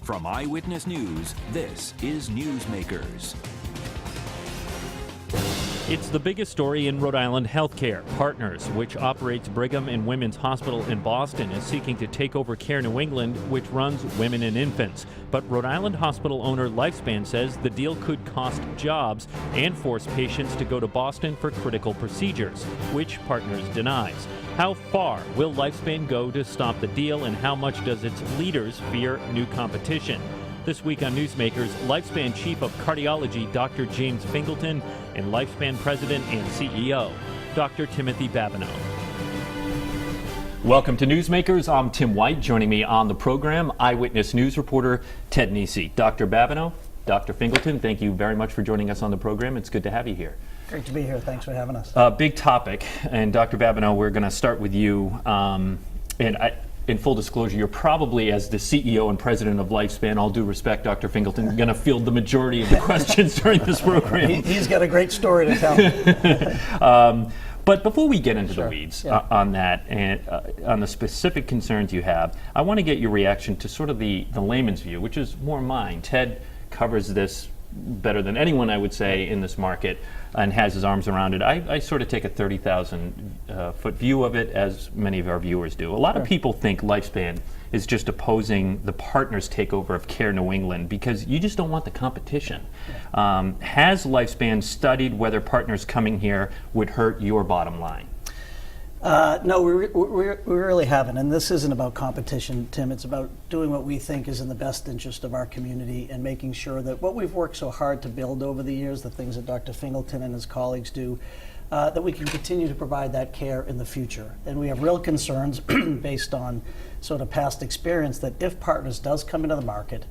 From Eyewitness News, this is Newsmakers. It's the biggest story in Rhode Island healthcare. Partners, which operates Brigham and Women's Hospital in Boston, is seeking to take over Care New England, which runs women and infants. But Rhode Island hospital owner Lifespan says the deal could cost jobs and force patients to go to Boston for critical procedures, which Partners denies. How far will Lifespan go to stop the deal, and how much does its leaders fear new competition? This week on Newsmakers, Lifespan Chief of Cardiology Dr. James Fingleton and Lifespan President and CEO Dr. Timothy Babineau. Welcome to Newsmakers. I'm Tim White. Joining me on the program, Eyewitness News reporter Ted Nesi. Dr. Babineau, Dr. Fingleton, thank you very much for joining us on the program. It's good to have you here. Great to be here. Thanks for having us. Big topic, and Dr. Babineau, we're going to start with you. In full disclosure, you're probably, as the CEO and president of Lifespan, all due respect, Dr. Fingleton, going to field the majority of the questions during this program. He's got a great story to tell. But before we get into the weeds on that and on the specific concerns you have, I want to get your reaction to sort of the layman's view, which is more mine. Ted covers this better than anyone, I would say, in this market, and has his arms around it. I sort of take a 30,000 foot view of it, as many of our viewers do. A lot of people think Lifespan is just opposing the Partners takeover of Care New England because you just don't want the competition. Has Lifespan studied whether Partners coming here would hurt your bottom line? No, we really haven't. And this isn't about competition, Tim. It's about doing what we think is in the best interest of our community and making sure that what we've worked so hard to build over the years, the things that Dr. Fingleton and his colleagues do, that we can continue to provide that care in the future. And we have real concerns based on sort of past experience that if Partners does come into the market,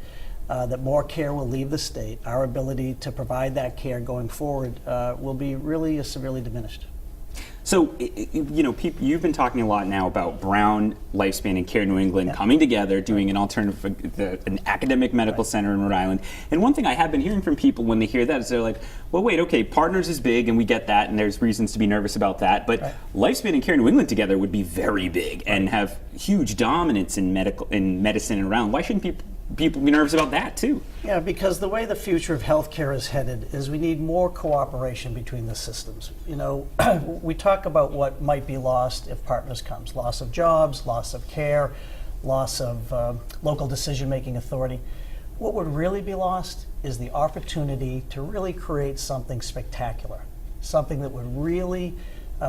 that more care will leave the state. Our ability to provide that care going forward will be really severely diminished. So, you know, you've been talking a lot now about Brown, Lifespan, and Care New England coming together, doing an alternative, an academic medical center in Rhode Island. And one thing I have been hearing from people when they hear that is they're like, well, wait, okay, Partners is big, and we get that, and there's reasons to be nervous about that. But Lifespan and Care New England together would be very big and have huge dominance in medicine and around. Why shouldn't people be nervous about that too? Yeah, because the way the future of healthcare is headed is we need more cooperation between the systems. You know, we talk about what might be lost if Partners comes. Loss of jobs, loss of care, loss of local decision-making authority. What would really be lost is the opportunity to really create something spectacular, something that would really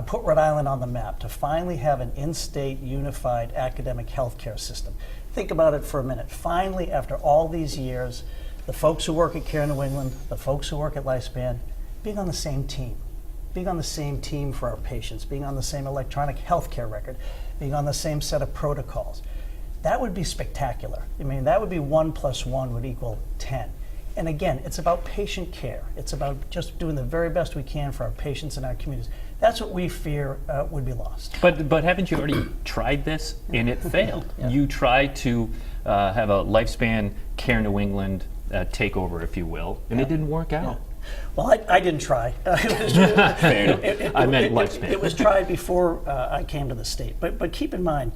put Rhode Island on the map, to finally have an in-state unified academic healthcare system. Think about it for a minute. Finally, after all these years, the folks who work at Care New England, the folks who work at Lifespan, being on the same team. Being on the same team for our patients, being on the same electronic healthcare record, being on the same set of protocols. That would be spectacular. I mean, that would be 1 + 1 would equal 10. And again, it's about patient care. It's about just doing the very best we can for our patients and our communities. That's what we fear would be lost. But haven't you already tried this and it failed? You tried to have a Lifespan Care New England takeover, if you will, and it didn't work out. Well, I didn't try. I meant Lifespan. It was tried before I came to the state. But keep in mind,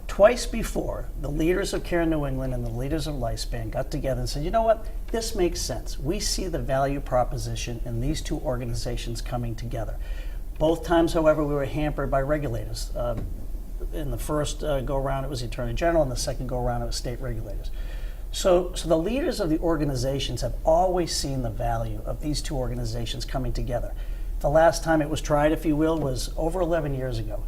twice before, the leaders of Care New England and the leaders of Lifespan got together and said, you know what, this makes sense. We see the value proposition in these two organizations coming together. Both times, however, we were hampered by regulators. In the first go-around, it was the Attorney General, and the second go-around, it was state regulators. So the leaders of the organizations have always seen the value of these two organizations coming together. The last time it was tried, if you will, was over 11 years ago.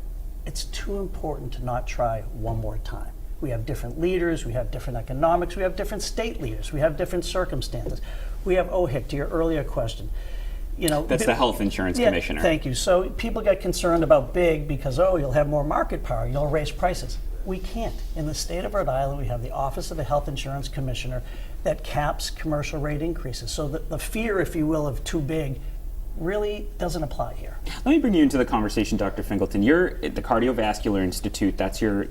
It's too important to not try one more time. We have different leaders, we have different economics, we have different state leaders, we have different circumstances. We have OHIC, to your earlier question. You know, that's the Health Insurance Commissioner. Thank you. So people get concerned about big because, you'll have more market power, you'll raise prices. We can't. In the state of Rhode Island, we have the Office of the Health Insurance Commissioner that caps commercial rate increases. So the fear, if you will, of too big really doesn't apply here. Let me bring you into the conversation, Dr. Fingleton. You're at the Cardiovascular Institute. That's your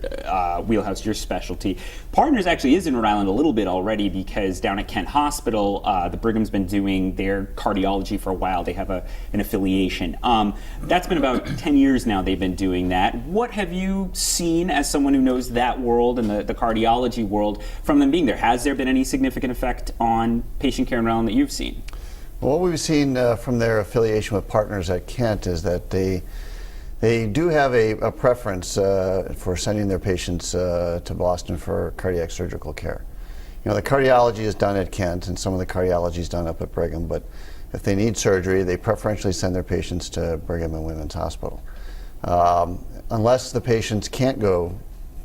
wheelhouse, your specialty. Partners actually is in Rhode Island a little bit already, because down at Kent Hospital, the Brigham's been doing their cardiology for a while. They have an affiliation. That's been about 10 years now they've been doing that. What have you seen as someone who knows that world and the cardiology world from them being there? Has there been any significant effect on patient care in Rhode Island that you've seen? Well, what we've seen from their affiliation with Partners at Kent is that they do have a preference for sending their patients to Boston for cardiac surgical care. You know, the cardiology is done at Kent, and some of the cardiology is done up at Brigham, but if they need surgery, they preferentially send their patients to Brigham and Women's Hospital. Unless the patients can't go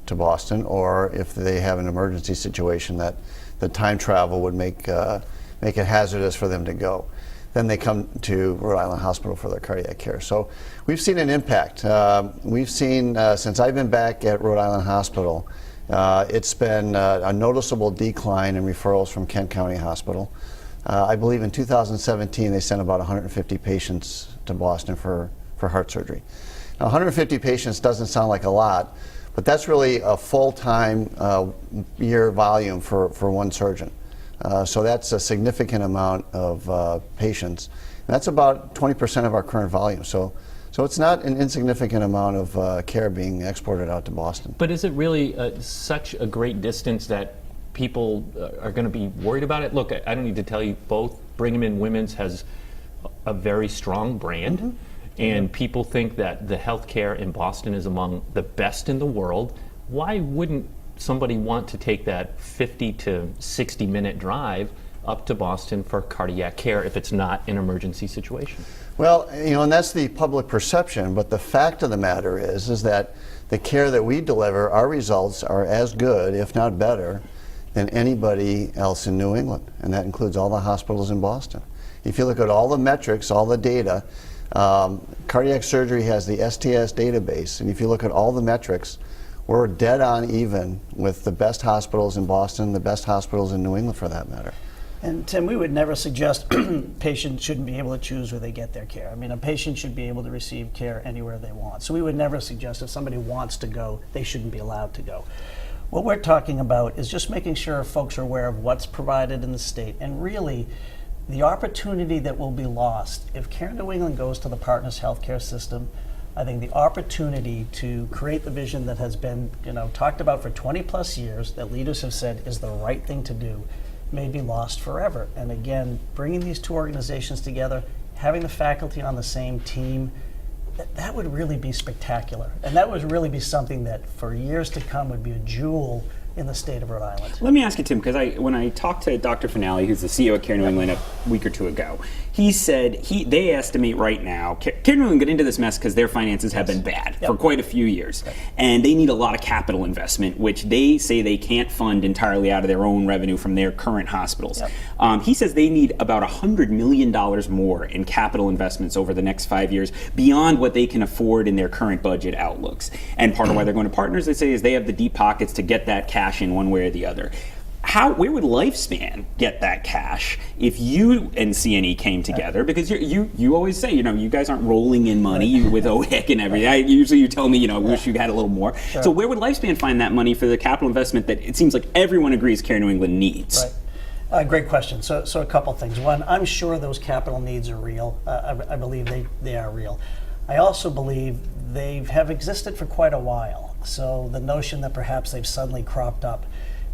to Boston, or if they have an emergency situation that the time travel would make it hazardous for them to go, then they come to Rhode Island Hospital for their cardiac care. So we've seen an impact. We've seen, since I've been back at Rhode Island Hospital, it's been a noticeable decline in referrals from Kent County Hospital. I believe in 2017 they sent about 150 patients to Boston for heart surgery. Now, 150 patients doesn't sound like a lot, but that's really a full-time year volume for one surgeon. So that's a significant amount of patients. And that's about 20% of our current volume. So it's not an insignificant amount of care being exported out to Boston. But is it really such a great distance that people are going to be worried about it? Look, I don't need to tell you, both Brigham and Women's has a very strong brand. Mm-hmm. And people think that the healthcare in Boston is among the best in the world. Why wouldn't somebody want to take that 50 to 60 minute drive up to Boston for cardiac care if it's not an emergency situation? Well, you know, and that's the public perception, but the fact of the matter is that the care that we deliver, our results are as good, if not better, than anybody else in New England, and that includes all the hospitals in Boston. If you look at all the metrics, all the data, cardiac surgery has the STS database, and if you look at all the metrics, we're dead on even with the best hospitals in Boston, the best hospitals in New England for that matter. And Tim, we would never suggest patients shouldn't be able to choose where they get their care. I mean, a patient should be able to receive care anywhere they want. So we would never suggest if somebody wants to go, they shouldn't be allowed to go. What we're talking about is just making sure folks are aware of what's provided in the state, and really the opportunity that will be lost if Care New England goes to the Partners healthcare system. I think the opportunity to create the vision that has been, talked about for 20 plus years, that leaders have said is the right thing to do, may be lost forever. And again, bringing these two organizations together, having the faculty on the same team, that would really be spectacular. And that would really be something that for years to come would be a jewel in the state of Rhode Island. Let me ask you, Tim, because when I talked to Dr. Finale, who's the CEO of Care New England a week or two ago, he said they estimate right now, Care New England got into this mess because their finances have been bad for quite a few years. Right. And they need a lot of capital investment, which they say they can't fund entirely out of their own revenue from their current hospitals. Yep. He says they need about $100 million more in capital investments over the next 5 years beyond what they can afford in their current budget outlooks. And part of why they're going to Partners, they say, is they have the deep pockets to get that cash in one way or the other. Where would Lifespan get that cash if you and CNE came together? Because you always say, you guys aren't rolling in money with OHIC and everything. Usually you tell me, wish you had a little more. Sure. So where would Lifespan find that money for the capital investment that it seems like everyone agrees Care New England needs? Right. Great question. So a couple things. One, I'm sure those capital needs are real. I believe they are real. I also believe they have existed for quite a while. So the notion that perhaps they've suddenly cropped up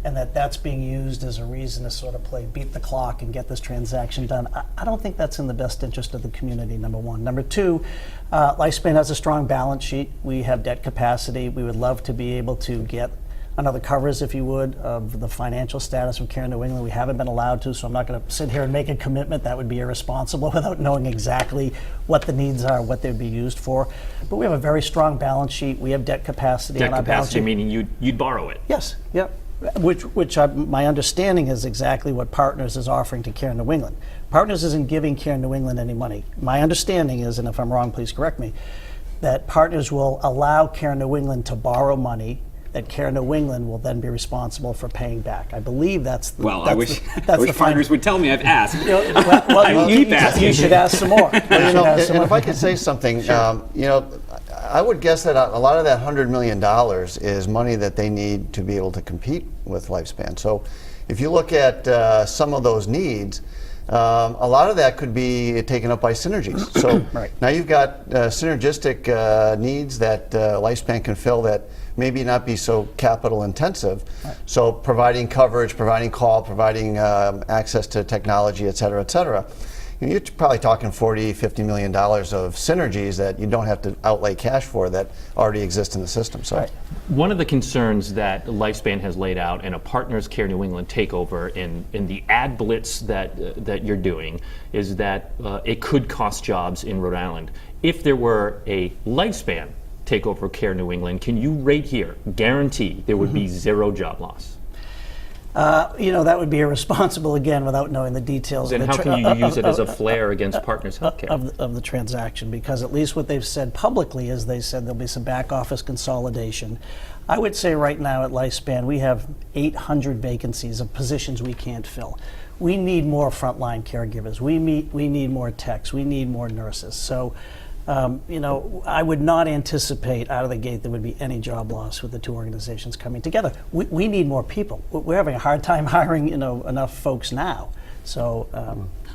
and that's being used as a reason to sort of beat the clock and get this transaction done, I don't think that's in the best interest of the community, number one. Number two, Lifespan has a strong balance sheet. We have debt capacity. We would love to be able to get another covers, if you would, of the financial status of Care New England. We haven't been allowed to, so I'm not going to sit here and make a commitment. That would be irresponsible without knowing exactly what the needs are, what they'd be used for. But we have a very strong balance sheet. We have debt capacity on our balance sheet. Debt capacity meaning you'd borrow it? Yes, yep. My understanding is exactly what Partners is offering to Care New England. Partners isn't giving Care New England any money. My understanding is, and if I'm wrong, please correct me, that Partners will allow Care New England to borrow money that Care New England will then be responsible for paying back. I believe that's the Well, that's I wish, the, I wish Partners would tell me. I've asked. You should ask some more. And if I could say something, I would guess that a lot of that $100 million is money that they need to be able to compete with Lifespan. So if you look at some of those needs, a lot of that could be taken up by synergies. So now you've got synergistic needs that Lifespan can fill that maybe not be so capital intensive. So providing coverage, providing call, providing access to technology, et cetera, et cetera. You're probably talking $40, $50 million of synergies that you don't have to outlay cash for that already exist in the system. So, one of the concerns that Lifespan has laid out in a Partners Care New England takeover in the ad blitz that you're doing is that it could cost jobs in Rhode Island. If there were a Lifespan takeover Care New England, can you right here guarantee there would be zero job loss? That would be irresponsible again without knowing the details. Then how can you use it as a flare against Partners Healthcare? Of the transaction, because at least what they've said publicly is they said there'll be some back office consolidation. I would say right now at Lifespan we have 800 vacancies of positions we can't fill. We need more frontline caregivers. We need more techs. We need more nurses. So. I would not anticipate out of the gate there would be any job loss with the two organizations coming together. We need more people. We're having a hard time hiring, enough folks now. So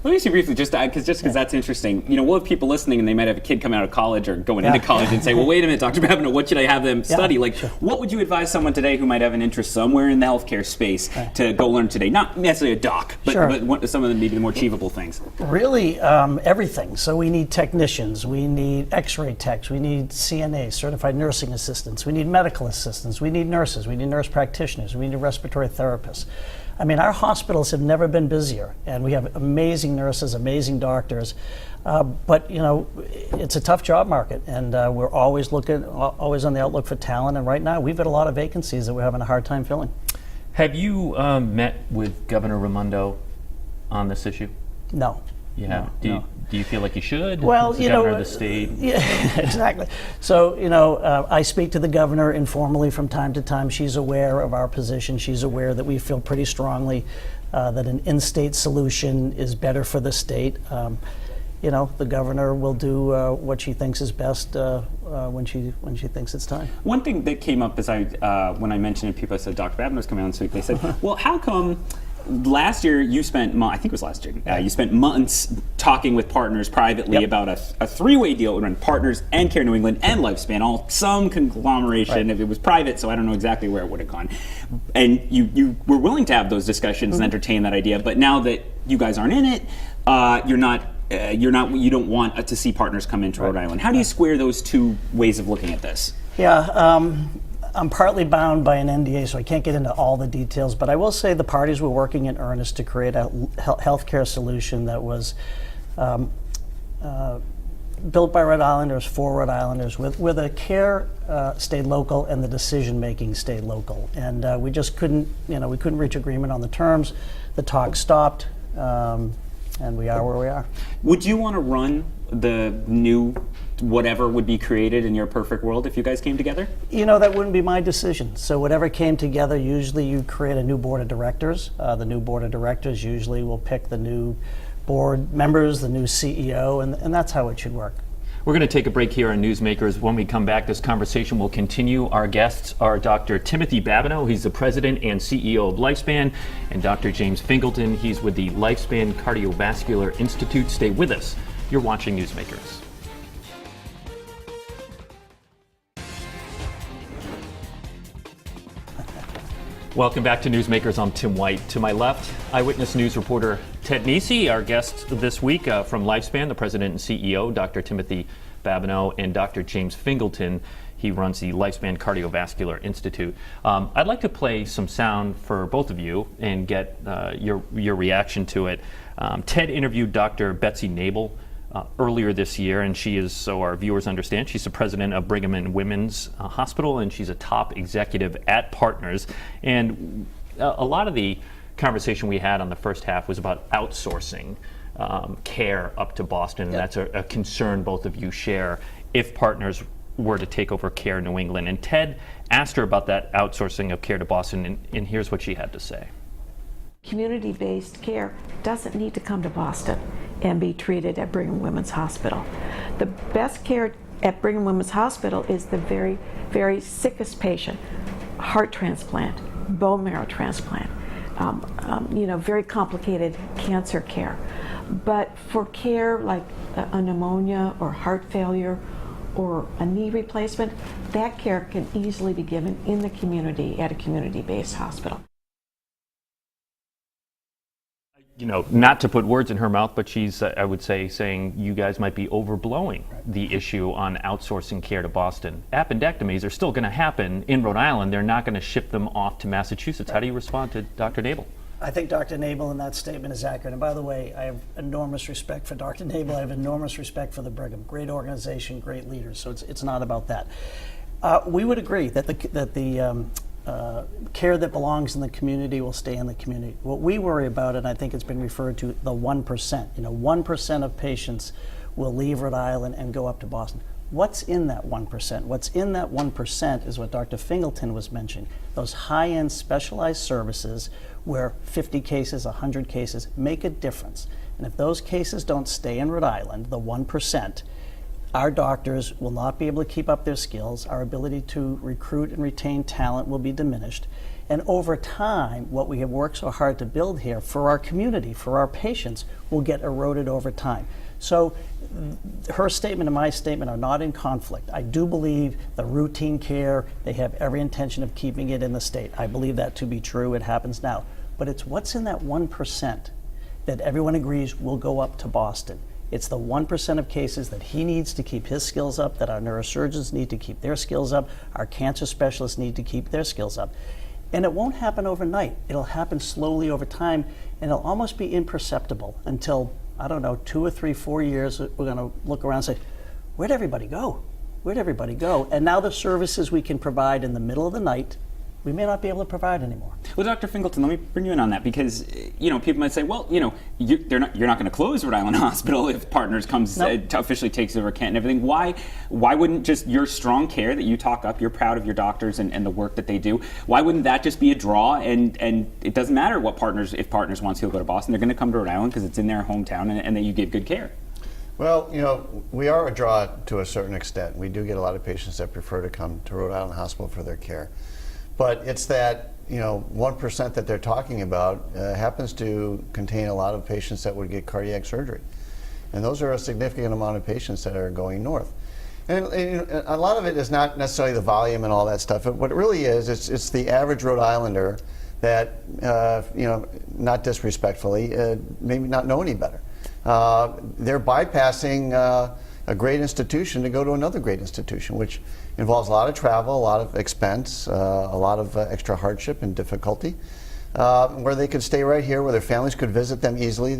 let me see briefly, just because that's interesting. We'll have people listening, and they might have a kid coming out of college or going into college and say, "Well, wait a minute, Dr. Babineau, what should I have them study?" What would you advise someone today who might have an interest somewhere in the healthcare space to go learn today? Not necessarily a doc, but what, some of the maybe the more achievable things. Really, everything. So we need technicians, we need X-ray techs, we need CNA, certified nursing assistants, we need medical assistants, we need nurses, we need nurse practitioners, we need respiratory therapists. I mean, our hospitals have never been busier, and we have amazing nurses, amazing doctors. But it's a tough job market, and we're always on the outlook for talent. And right now, we've got a lot of vacancies that we're having a hard time filling. Have you met with Governor Raimondo on this issue? No. Yeah. No, Do you feel like you should? Well, as the governor of the state. Yeah, exactly. So, I speak to the governor informally from time to time. She's aware of our position. She's aware that we feel pretty strongly that an in-state solution is better for the state. The governor will do what she thinks is best when she thinks it's time. One thing that came up is when I mentioned it, people said Dr. Babineau's coming on this week. They said, "Well, how come?" Last year, you spent, I think it was last year, you spent months talking with Partners privately about a three-way deal around Partners and Care New England and Lifespan, some conglomeration. If it was private, so I don't know exactly where it would have gone. And you were willing to have those discussions and entertain that idea, but now that you guys aren't in it, you don't want to see Partners come into Rhode Island. How do you square those two ways of looking at this? Yeah. I'm partly bound by an NDA, so I can't get into all the details, but I will say the parties were working in earnest to create a healthcare solution that was built by Rhode Islanders for Rhode Islanders, with a care stayed local and the decision-making stayed local. And we just couldn't reach agreement on the terms. The talk stopped, and we are where we are. Would you want to run the new whatever would be created in your perfect world if you guys came together? That wouldn't be my decision. So whatever came together, usually you create a new board of directors. The new board of directors usually will pick the new board members, the new CEO, and that's how it should work. We're going to take a break here on Newsmakers. When we come back, this conversation will continue. Our guests are Dr. Timothy Babineau, he's the president and CEO of Lifespan, and Dr. James Fingleton, he's with the Lifespan Cardiovascular Institute. Stay with us. You're watching Newsmakers. Welcome back to Newsmakers. I'm Tim White. To my left, Eyewitness News reporter Ted Nesi. Our guest this week from Lifespan, the president and CEO, Dr. Timothy Babineau, and Dr. James Fingleton. He runs the Lifespan Cardiovascular Institute. I'd like to play some sound for both of you and get your reaction to it. Ted interviewed Dr. Betsy Nabel earlier this year, and she is, so our viewers understand, she's the president of Brigham and Women's Hospital, and she's a top executive at Partners. And a lot of the conversation we had on the first half was about outsourcing care up to Boston, and that's a concern both of you share if Partners were to take over Care New England. And Ted asked her about that outsourcing of care to Boston, and here's what she had to say. Community-based care doesn't need to come to Boston and be treated at Brigham and Women's Hospital. The best care at Brigham and Women's Hospital is the very, very sickest patient, heart transplant, bone marrow transplant, very complicated cancer care. But for care like a pneumonia or heart failure or a knee replacement, that care can easily be given in the community at a community-based hospital. Not to put words in her mouth, but she's, I would say, saying you guys might be overblowing the issue on outsourcing care to Boston. Appendectomies are still going to happen in Rhode Island. They're not going to ship them off to Massachusetts. How do you respond to Dr. Nabel? I think Dr. Nabel in that statement is accurate. And by the way, I have enormous respect for Dr. Nabel. I have enormous respect for the Brigham. Great organization, great leaders. So it's not about that. We would agree that the care that belongs in the community will stay in the community. What we worry about, and I think it's been referred to, the 1%. 1% of patients will leave Rhode Island and go up to Boston. What's in that 1%? What's in that 1% is what Dr. Fingleton was mentioning, those high-end specialized services where 50 cases, 100 cases make a difference. And if those cases don't stay in Rhode Island, the 1%, our doctors will not be able to keep up their skills. Our ability to recruit and retain talent will be diminished. And over time, what we have worked so hard to build here for our community, for our patients, will get eroded over time. So her statement and my statement are not in conflict. I do believe the routine care, they have every intention of keeping it in the state. I believe that to be true. It happens now. But it's what's in that 1% that everyone agrees will go up to Boston. It's the 1% of cases that he needs to keep his skills up, that our neurosurgeons need to keep their skills up, our cancer specialists need to keep their skills up. And it won't happen overnight. It'll happen slowly over time, and it'll almost be imperceptible until, 2 or 3, 4 years, we're going to look around and say, where'd everybody go? Where'd everybody go? And now the services we can provide in the middle of the night, we may not be able to provide anymore. Well, Dr. Fingleton, let me bring you in on that because, people might say, well, you're not going to close Rhode Island Hospital if Partners comes officially takes over Kent and everything. Why wouldn't just your strong care that you talk up, you're proud of your doctors and the work that they do, why wouldn't that just be a draw and it doesn't matter what if Partners wants you to go to Boston, they're going to come to Rhode Island because it's in their hometown and that you give good care? Well, we are a draw to a certain extent. We do get a lot of patients that prefer to come to Rhode Island Hospital for their care. But it's that 1% that they're talking about happens to contain a lot of patients that would get cardiac surgery. And those are a significant amount of patients that are going north. And a lot of it is not necessarily the volume and all that stuff. What it really is, it's the average Rhode Islander that, not disrespectfully, maybe not know any better. They're bypassing a great institution to go to another great institution, which involves a lot of travel, a lot of expense, a lot of extra hardship and difficulty, where they could stay right here, where their families could visit them easily.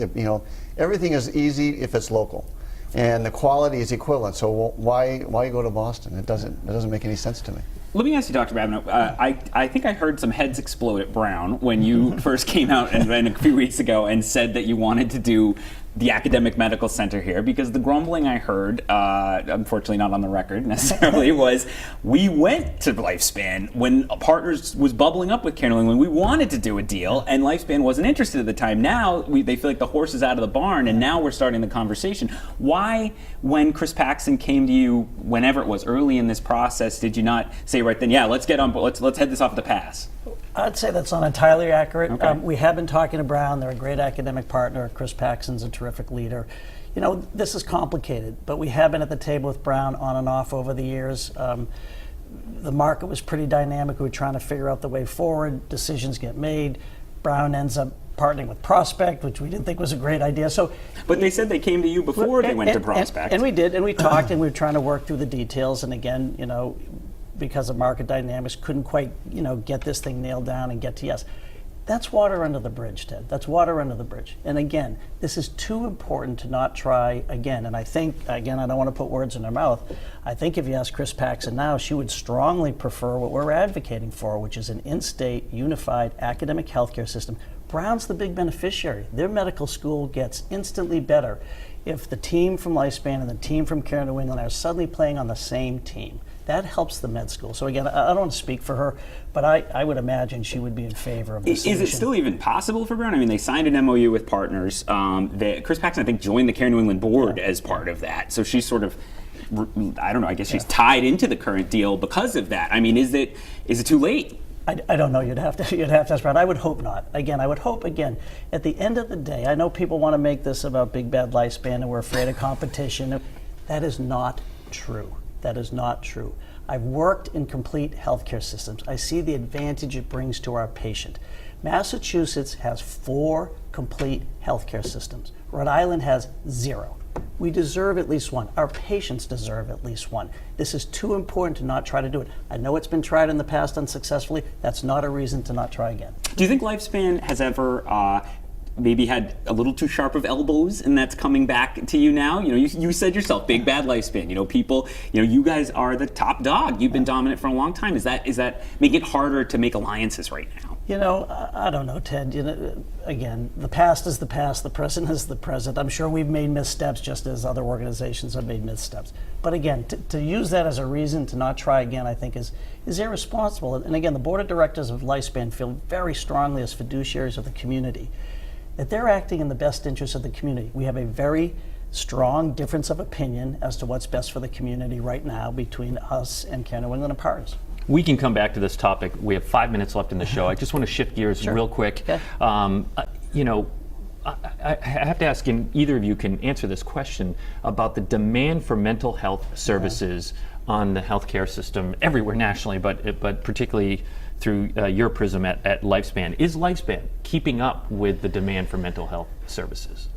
Everything is easy if it's local, and the quality is equivalent. So why go to Boston? It doesn't make any sense to me. Let me ask you, Dr. Babineau, I think I heard some heads explode at Brown when you first came out and a few weeks ago and said that you wanted to do the academic medical center here, because the grumbling I heard, unfortunately not on the record necessarily, was we went to Lifespan when Partners was bubbling up with Care New England. We wanted to do a deal, and Lifespan wasn't interested at the time. Now they feel like the horse is out of the barn, and now we're starting the conversation. Why, when Chris Paxson came to you, whenever it was early in this process, did you not say right then, yeah, let's get on, let's head this off at the pass? I'd say that's not entirely accurate. Okay. We have been talking to Brown. They're a great academic partner. Chris Paxson's a terrific leader. This is complicated, but we have been at the table with Brown on and off over the years. The market was pretty dynamic. We were trying to figure out the way forward. Decisions get made. Brown ends up partnering with Prospect, which we didn't think was a great idea. But they said they came to you before they went to Prospect. And we did, and we talked, and we were trying to work through the details. And again, because of market dynamics, couldn't quite, get this thing nailed down and get to yes. That's water under the bridge, Ted. That's water under the bridge. And again, this is too important to not try again. And I think, again, I don't want to put words in her mouth. I think if you ask Chris Paxson now, she would strongly prefer what we're advocating for, which is an in-state, unified academic healthcare system. Brown's the big beneficiary. Their medical school gets instantly better. if the team from Lifespan and the team from Care New England are suddenly playing on the same team, that helps the med school. So again, I don't want to speak for her, but I would imagine she would be in favor of this. Is it still even possible for Brown? I mean, they signed an MOU with Partners. Chris Paxton, I think, joined the Care New England board as part of that. So she's sort of, I don't know, I guess she's tied into the current deal because of that. I mean, is it too late? I don't know. You'd have to ask Brad. I would hope not. Again, I would hope, at the end of the day, I know people want to make this about big bad Lifespan and we're afraid of competition. That is not true. That is not true. I've worked in complete healthcare systems. I see the advantage it brings to our patient. Massachusetts has 4 complete healthcare systems. Rhode Island has 0. We deserve at least one. Our patients deserve at least one. This is too important to not try to do it. I know it's been tried in the past unsuccessfully. That's not a reason to not try again. Do you think Lifespan has ever maybe had a little too sharp of elbows, and that's coming back to you now? You know, you said yourself, big bad Lifespan. You know, people, you guys are the top dog. You've been dominant for a long time. Is that making it harder to make alliances right now? I don't know, Ted. Again, the past is the past. The present is the present. I'm sure we've made missteps just as other organizations have made missteps. But again, to use that as a reason to not try again, I think is irresponsible. And again, the board of directors of Lifespan feel very strongly as fiduciaries of the community that they're acting in the best interest of the community. We have a very strong difference of opinion as to what's best for the community right now between us and Care New England and Partners. We can come back to this topic. We have 5 minutes left in the show. I just want to shift gears real quick. Okay. I have to ask, and either of you can answer this question, about the demand for mental health services on the healthcare system everywhere nationally, but particularly through your prism at Lifespan. Is Lifespan keeping up with the demand for mental health services?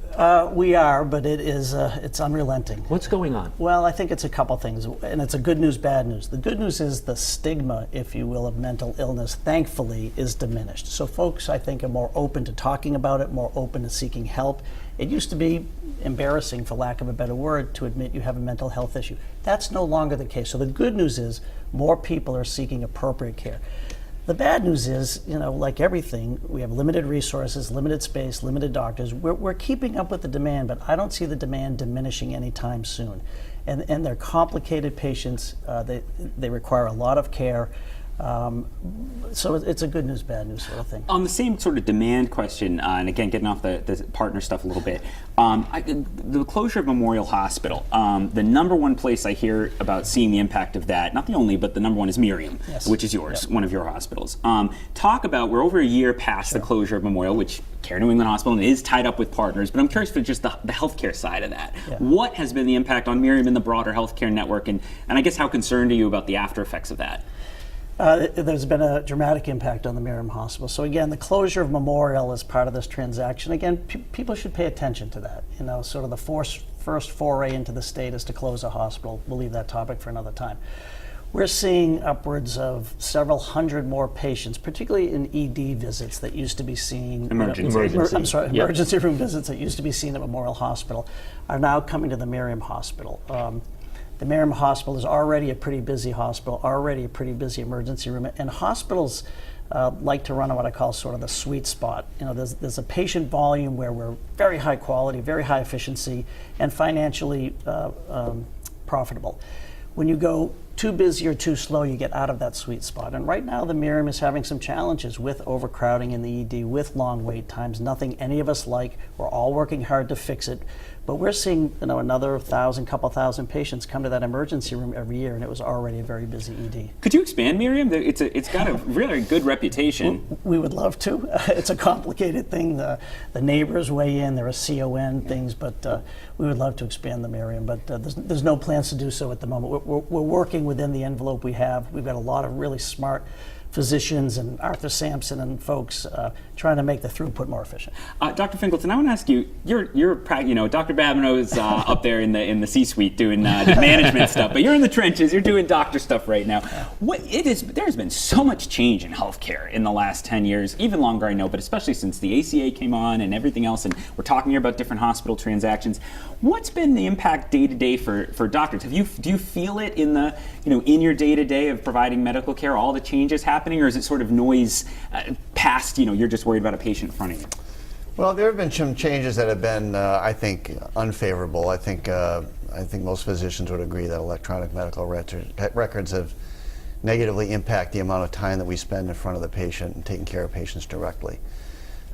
We are, but it's unrelenting. What's going on? Well, I think it's a couple things, and it's a good news, bad news. The good news is the stigma, if you will, of mental illness, thankfully, is diminished. So folks, I think, are more open to talking about it, more open to seeking help. It used to be embarrassing, for lack of a better word, to admit you have a mental health issue. That's no longer the case. So the good news is more people are seeking appropriate care. The bad news is, like everything, we have limited resources, limited space, limited doctors. We're keeping up with the demand, but I don't see the demand diminishing anytime soon. And they're complicated patients. They require a lot of care. So it's a good news, bad news sort of thing. On the same sort of demand question, and again, getting off the partner stuff a little bit, the closure of Memorial Hospital, the number one place I hear about seeing the impact of that, not the only, but the number one is Miriam, which is yours, one of your hospitals. Talk about, we're over a year past the closure of Memorial, which Care New England Hospital is tied up with Partners, but I'm curious for just the healthcare side of that. Yeah. What has been the impact on Miriam and the broader healthcare network, and I guess how concerned are you about the after effects of that? There's been a dramatic impact on the Miriam Hospital. So again, the closure of Memorial is part of this transaction. Again, people should pay attention to that. Sort of the first foray into the state is to close a hospital. We'll leave that topic for another time. We're seeing upwards of several hundred more patients, particularly in ED visits that used to be seen. Emergency room visits that used to be seen at Memorial Hospital are now coming to the Miriam Hospital. The Miriam Hospital is already a pretty busy hospital, already a pretty busy emergency room, and hospitals like to run on what I call sort of the sweet spot. There's a patient volume where we're very high quality, very high efficiency, and financially profitable. When you go too busy or too slow, you get out of that sweet spot. And right now, the Miriam is having some challenges with overcrowding in the ED, with long wait times, nothing any of us like. We're all working hard to fix it. But we're seeing another couple thousand patients come to that emergency room every year, and it was already a very busy ED. Could you expand Miriam? It's got a really good reputation. We would love to. It's a complicated thing. The neighbors weigh in. There are CON things, but we would love to expand the Miriam. But there's no plans to do so at the moment. We're working within the envelope we have. We've got a lot of really smart physicians and Arthur Sampson and folks trying to make the throughput more efficient. Dr. Finkelton, I want to ask you, you're Dr. Babineau's up there in the C-suite doing the management stuff, but you're in the trenches, you're doing doctor stuff right now. There's been so much change in healthcare in the last 10 years, even longer I know, but especially since the ACA came on and everything else, and we're talking here about different hospital transactions. What's been the impact day to day for doctors? Do you feel it in your day to day of providing medical care, all the changes happening, or is it sort of noise past, you're just worried about a patient in front of you? Well, there have been some changes that have been, I think, unfavorable. I think most physicians would agree that electronic medical records have negatively impacted the amount of time that we spend in front of the patient and taking care of patients directly.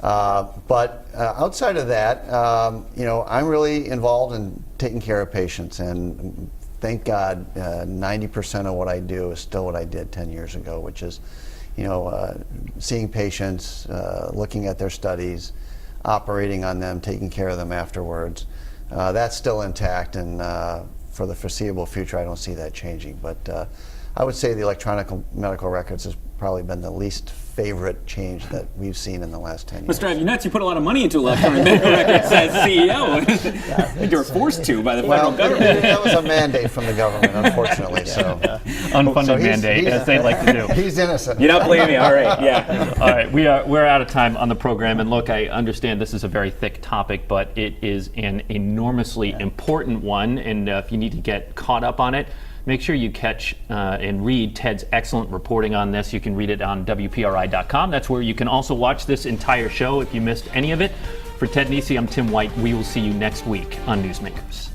But outside of that, I'm really involved in taking care of patients, and thank God 90% of what I do is still what I did 10 years ago, which is, seeing patients, looking at their studies, operating on them, taking care of them afterwards. That's still intact, and for the foreseeable future, I don't see that changing. But I would say the electronic medical records has probably been the least favorite change that we've seen in the last 10 years. Must drive you nuts. You put a lot of money into electronic medical records as CEO. You were forced to by the federal government. That was a mandate from the government, unfortunately. So Unfunded mandate, as they like to do. He's innocent. You're not blaming me. All right, yeah. All right, we're out of time on the program, and look, I understand this is a very thick topic, but it is an enormously important one, and if you need to get caught up on it, make sure you catch and read Ted's excellent reporting on this. You can read it on WPRI.com. That's where you can also watch this entire show if you missed any of it. For Ted Nesi, I'm Tim White. We will see you next week on Newsmakers.